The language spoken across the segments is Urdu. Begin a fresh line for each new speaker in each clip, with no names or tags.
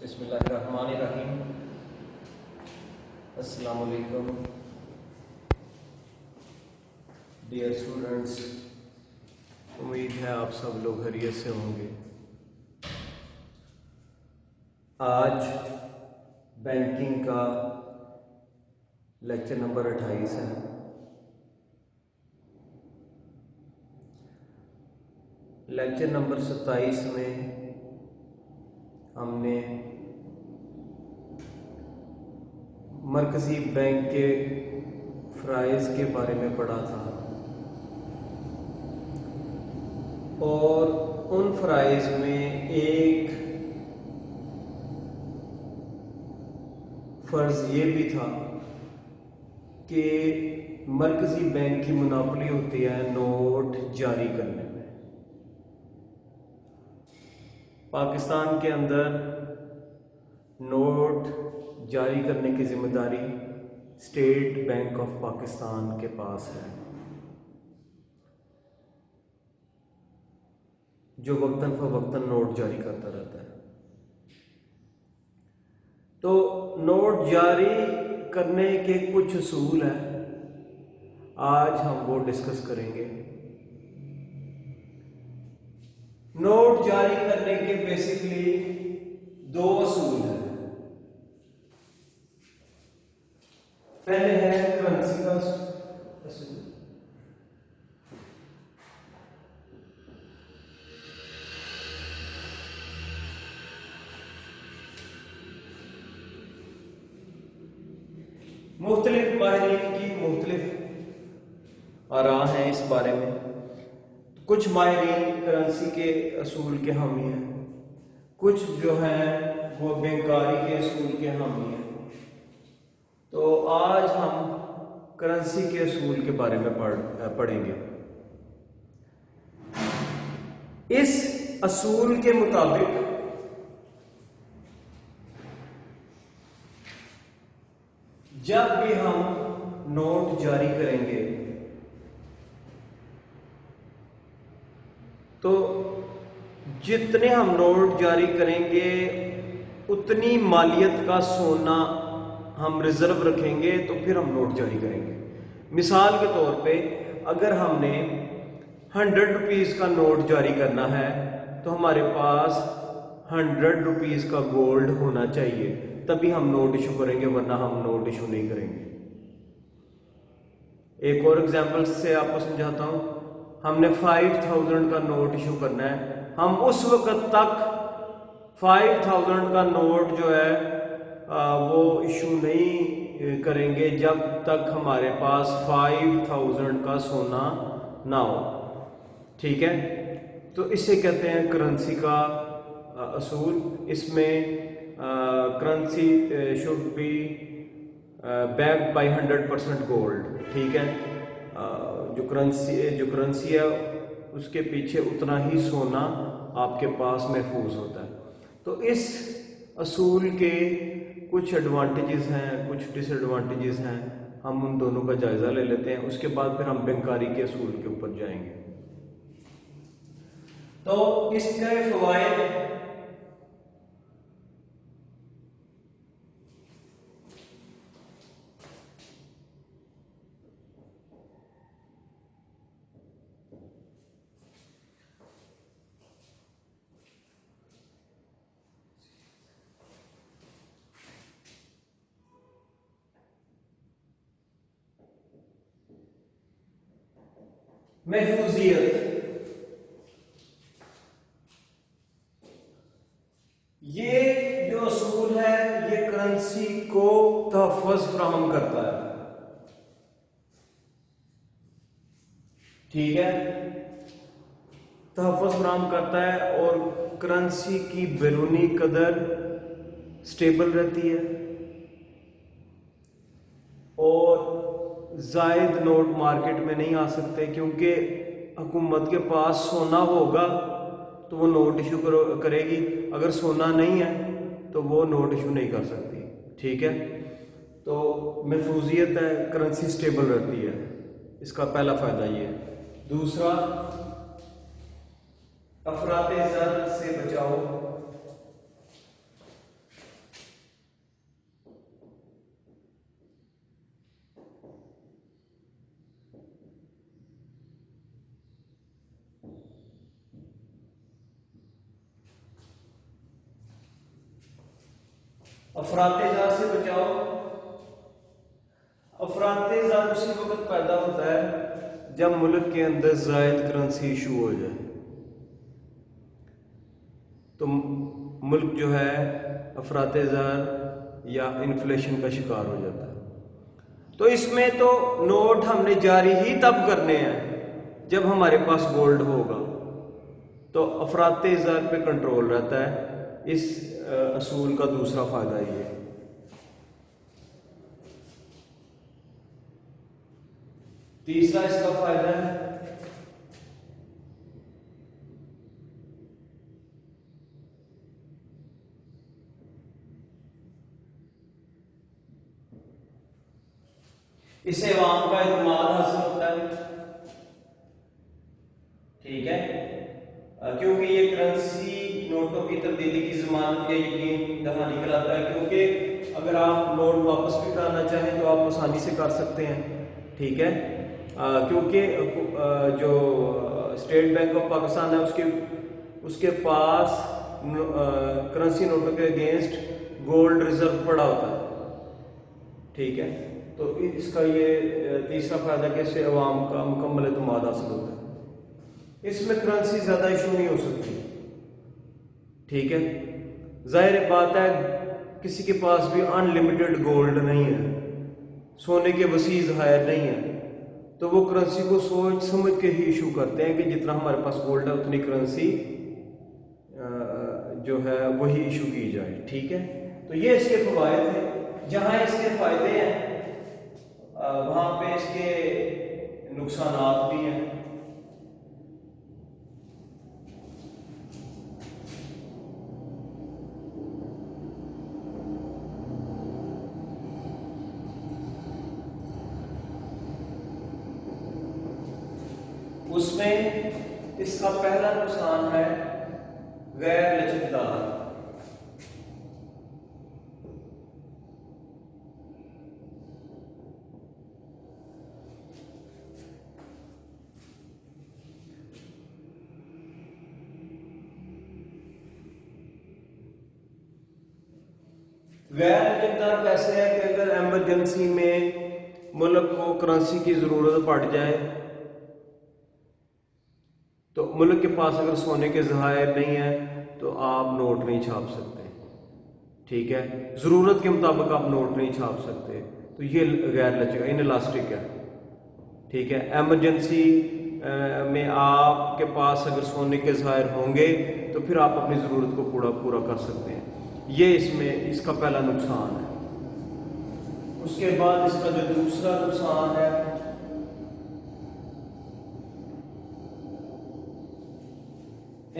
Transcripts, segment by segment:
بسم اللہ الرحمن الرحیم۔ السلام علیکم ڈیئر اسٹوڈنٹس، امید ہے آپ سب لوگ خیریت سے ہوں گے۔ آج بینکنگ کا لیکچر نمبر 28 ہے۔ لیکچر نمبر 27 میں ہم نے مرکزی بینک کے فرائض کے بارے میں پڑھا تھا اور ان فرائض میں ایک فرض یہ بھی تھا کہ مرکزی بینک کی مناپلی ہوتی ہے نوٹ جاری کرنے میں۔ پاکستان کے اندر نوٹ جاری کرنے کی ذمہ داری اسٹیٹ بینک آف پاکستان کے پاس ہے، جو وقتاً فوقتاً نوٹ جاری کرتا رہتا ہے۔ تو نوٹ جاری کرنے کے کچھ اصول ہیں، آج ہم وہ ڈسکس کریں گے۔ نوٹ جاری کرنے کے بیسکلی دو اصول ہیں۔ پہلے ہے کرنسی کا اصول، مختلف ماہرین کی مختلف آراء ہیں اس بارے میں۔ کچھ ماہرین کرنسی کے اصول کے حامی ہیں، کچھ جو ہیں وہ بینکاری کے اصول کے حامی ہیں۔ تو آج ہم کرنسی کے اصول کے بارے میں پڑھیں گے۔ اس اصول کے مطابق جب بھی ہم نوٹ جاری کریں گے تو جتنے ہم نوٹ جاری کریں گے اتنی مالیت کا سونا ہم ریزرو رکھیں گے تو پھر ہم نوٹ جاری کریں گے۔ مثال کے طور پہ اگر ہم نے 100 روپیز کا نوٹ جاری کرنا ہے تو ہمارے پاس 100 روپیز کا گولڈ ہونا چاہیے، تبھی ہم نوٹ ایشو کریں گے، ورنہ ہم نوٹ ایشو نہیں کریں گے۔ ایک اور ایگزامپل سے آپ کو سمجھاتا ہوں۔ ہم نے 5000 کا نوٹ ایشو کرنا ہے، ہم اس وقت تک 5000 کا نوٹ جو ہے وہ ایشو نہیں کریں گے جب تک ہمارے پاس 5000 کا سونا نہ ہو، ٹھیک ہے؟ تو اسے کہتے ہیں کرنسی کا اصول۔ اس میں currency should be backed by 100% gold, ٹھیک ہے؟ جو کرنسی ہے اس کے پیچھے اتنا ہی سونا آپ کے پاس محفوظ ہوتا ہے۔ تو اس اصول کے کچھ ایڈوانٹیجز ہیں، کچھ ڈس ایڈوانٹیجز ہیں، ہم ان دونوں کا جائزہ لے لیتے ہیں، اس کے بعد پھر ہم بینکاری کے اصول کے اوپر جائیں گے۔ تو اس کے فوائد محفوظیت، یہ جو اصول ہے یہ کرنسی کو تحفظ فراہم کرتا ہے، ٹھیک ہے؟ تحفظ فراہم کرتا ہے اور کرنسی کی بیرونی قدر سٹیبل رہتی ہے اور زائد نوٹ مارکیٹ میں نہیں آ سکتے، کیونکہ حکومت کے پاس سونا ہوگا تو وہ نوٹ ایشو کرے گی، اگر سونا نہیں ہے تو وہ نوٹ ایشو نہیں کر سکتی، ٹھیک ہے؟ تو محفوظیت ہے، کرنسی سٹیبل رہتی ہے، اس کا پہلا فائدہ یہ ہے۔ دوسرا، افراط زر سے بچاؤ۔ افراط زر سے بچاؤ. افراط زر اسی وقت پیدا ہوتا ہے جب ملک کے اندر زائد کرنسی ایشو ہو جائے، تو ملک جو ہے افراط زر یا انفلیشن کا شکار ہو جاتا ہے. تو اس میں تو نوٹ ہم نے جاری ہی تب کرنے ہیں جب ہمارے پاس گولڈ ہوگا. تو افراط زر پہ کنٹرول رہتا ہے. اس اصول کا دوسرا فائدہ یہ ہے. تیسرا اس کا فائدہ ہے اس سے عوام کا اعتماد حاصل ہوتا ہے. ٹھیک ہے، کیونکہ یہ کرنسی نوٹوں کی تبدیلی کی ضمانت یا یقین دہانی کراتا ہے. کیونکہ اگر آپ نوٹ واپس بھی کرانا چاہیں تو آپ آسانی سے کر سکتے ہیں. ٹھیک ہے، کیونکہ جو اسٹیٹ بینک آف پاکستان ہے اس کے پاس کرنسی نوٹوں کے اگینسٹ گولڈ ریزرو پڑا ہوتا ہے. ٹھیک ہے، تو اس کا یہ تیسرا فائدہ کہ اس سے عوام کا مکمل اعتماد حاصل ہوتا ہے. اس میں کرنسی زیادہ ایشو نہیں ہو سکتی. ٹھیک ہے، ظاہر بات ہے کسی کے پاس بھی ان لمیٹڈ گولڈ نہیں ہے، سونے کے وسیع ذخائر نہیں ہیں، تو وہ کرنسی کو سوچ سمجھ کے ہی ایشو کرتے ہیں کہ جتنا ہمارے پاس گولڈ ہے اتنی کرنسی جو ہے وہی ایشو کی جائے. ٹھیک ہے، تو یہ اس کے فوائد ہیں. جہاں اس کے فائدے ہیں وہاں پہ اس کے نقصانات بھی ہیں. اس میں اس کا پہلا نقصان ہے غیر لچکدار. غیر لچکدار کیسے ہے کہ اگر ایمرجنسی میں ملک کو کرنسی کی ضرورت پڑ جائے تو ملک کے پاس اگر سونے کے ذخائر نہیں ہیں تو آپ نوٹ نہیں چھاپ سکتے. ٹھیک ہے، ضرورت کے مطابق آپ نوٹ نہیں چھاپ سکتے. تو یہ غیر لچک انلاسٹک ہے. ٹھیک ہے، ایمرجنسی میں آپ کے پاس اگر سونے کے ذخائر ہوں گے تو پھر آپ اپنی ضرورت کو پورا کر سکتے ہیں. یہ اس کا پہلا نقصان ہے. اس کے بعد اس کا جو دوسرا نقصان ہے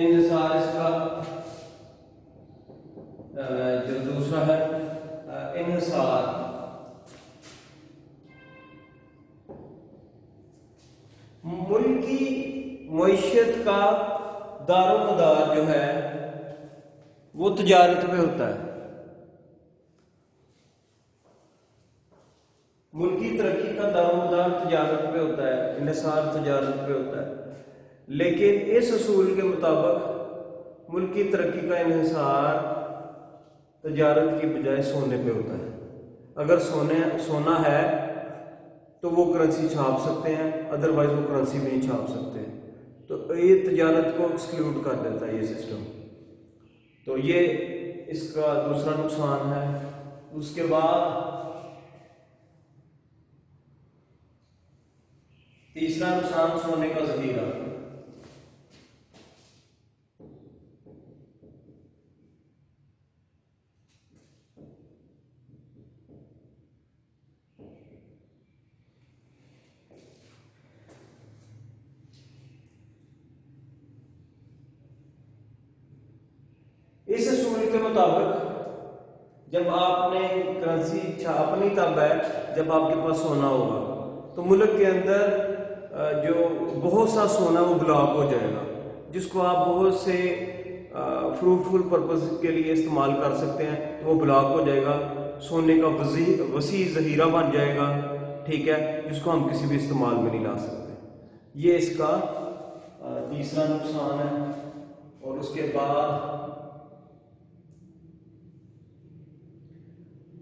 انحصار. اس کا جو دوسرا ہے انحصار. ملکی معیشت کا دار و مدار جو ہے وہ تجارت پہ ہوتا ہے. ملکی ترقی کا دار و مدار تجارت پہ ہوتا ہے، انحصار تجارت پہ ہوتا ہے. لیکن اس اصول کے مطابق ملکی ترقی کا انحصار تجارت کی بجائے سونے پہ ہوتا ہے. اگر سونا ہے تو وہ کرنسی چھاپ سکتے ہیں، ادروائز وہ کرنسی بھی نہیں چھاپ سکتے. تو یہ تجارت کو ایکسکلوڈ کر دیتا ہے یہ سسٹم. تو یہ اس کا دوسرا نقصان ہے. اس کے بعد تیسرا نقصان سونے کا ذخیرہ. اس اصول کے مطابق جب آپ نے کرنسی چھاپنی تب ہے جب آپ کے پاس سونا ہوگا. تو ملک کے اندر جو بہت سا سونا وہ بلاک ہو جائے گا، جس کو آپ بہت سے فروٹفل پرپز کے لیے استعمال کر سکتے ہیں. تو وہ بلاک ہو جائے گا، سونے کا وسیع ذخیرہ بن جائے گا. ٹھیک ہے، جس کو ہم کسی بھی استعمال میں نہیں لا سکتے. یہ اس کا تیسرا نقصان ہے. اور اس کے بعد